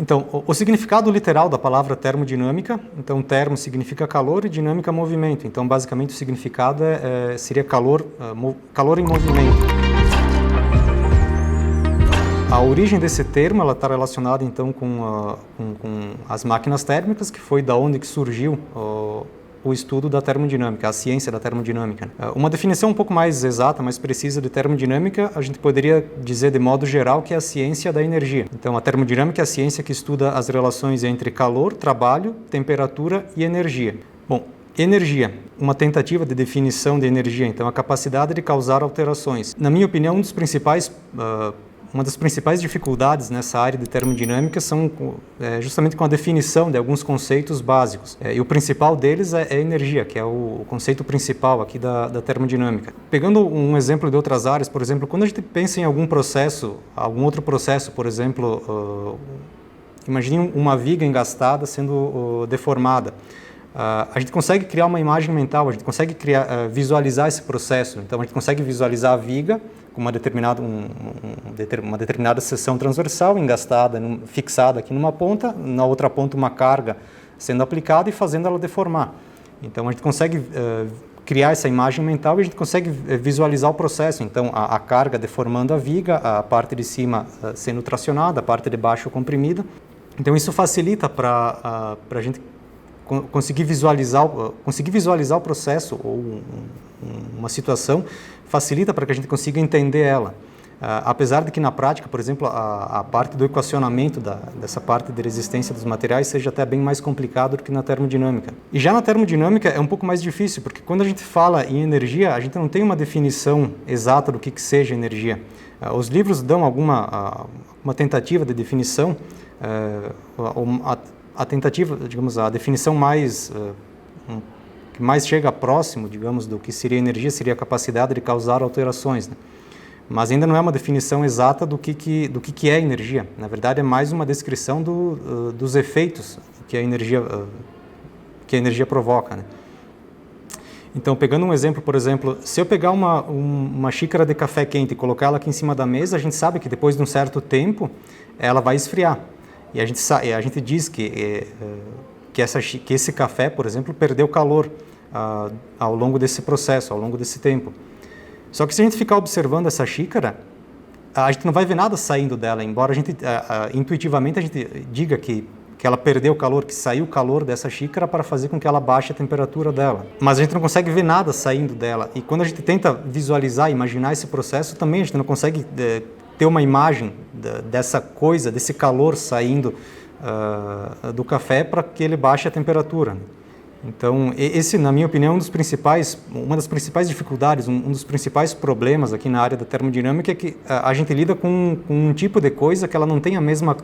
Então, o significado literal da palavra termodinâmica, então termo significa calor e dinâmica movimento. Então, basicamente, o significado seria calor em movimento. A origem desse termo ela está relacionada então com as máquinas térmicas, que foi da onde que surgiu o estudo da termodinâmica, a ciência da termodinâmica. Uma definição um pouco mais exata, mais precisa de termodinâmica, a gente poderia dizer de modo geral que é a ciência da energia. Então, a termodinâmica é a ciência que estuda as relações entre calor, trabalho, temperatura e energia. Bom, energia, uma tentativa de definição de energia, então a capacidade de causar alterações. Na minha opinião, uma das principais dificuldades nessa área de termodinâmica são justamente com a definição de alguns conceitos básicos. E o principal deles é energia, que é o conceito principal aqui da termodinâmica. Pegando um exemplo de outras áreas, por exemplo, quando a gente pensa em algum outro processo, por exemplo, imagine uma viga engastada sendo deformada. A gente consegue criar uma imagem mental, a gente consegue visualizar esse processo. Então, a gente consegue visualizar a viga com uma determinada seção transversal, engastada, fixada aqui numa ponta, na outra ponta uma carga sendo aplicada e fazendo ela deformar. Então, a gente consegue criar essa imagem mental e a gente consegue visualizar o processo. Então, a carga deformando a viga, a parte de cima sendo tracionada, a parte de baixo comprimida. Então, isso facilita para a gente conseguir visualizar o processo ou uma situação, facilita para que a gente consiga entender ela. Apesar de que na prática, por exemplo, a parte do equacionamento dessa parte de resistência dos materiais seja até bem mais complicado do que na termodinâmica. E já na termodinâmica é um pouco mais difícil, porque quando a gente fala em energia, a gente não tem uma definição exata do que seja energia. Os livros dão uma tentativa de definição, a tentativa, digamos, a definição que mais chega próximo, digamos, do que seria energia, seria a capacidade de causar alterações, né? Mas ainda não é uma definição exata do que é energia. Na verdade, é mais uma descrição dos efeitos que a energia provoca, né? Então, pegando um exemplo, por exemplo, se eu pegar uma xícara de café quente e colocar ela aqui em cima da mesa, a gente sabe que depois de um certo tempo ela vai esfriar. E a gente diz que esse café, por exemplo, perdeu calor ao longo desse processo, ao longo desse tempo. Só que se a gente ficar observando essa xícara, a gente não vai ver nada saindo dela, embora intuitivamente a gente diga que ela perdeu calor, que saiu calor dessa xícara para fazer com que ela baixe a temperatura dela. Mas a gente não consegue ver nada saindo dela. E quando a gente tenta visualizar, imaginar esse processo, também a gente não consegue ter uma imagem dessa coisa, desse calor saindo do café para que ele baixe a temperatura. Então, esse, na minha opinião, uma das principais dificuldades, um dos principais problemas aqui na área da termodinâmica é que a gente lida com um tipo de coisa que ela não tem a mesma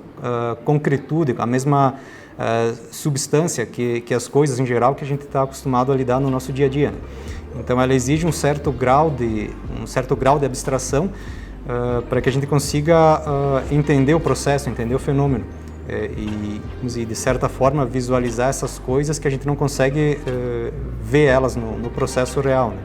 concretude, a mesma substância que as coisas em geral que a gente está acostumado a lidar no nosso dia a dia. Então, ela exige um certo grau de abstração para que a gente consiga entender o processo, entender o fenômeno. E de certa forma visualizar essas coisas que a gente não consegue ver elas no processo real, né?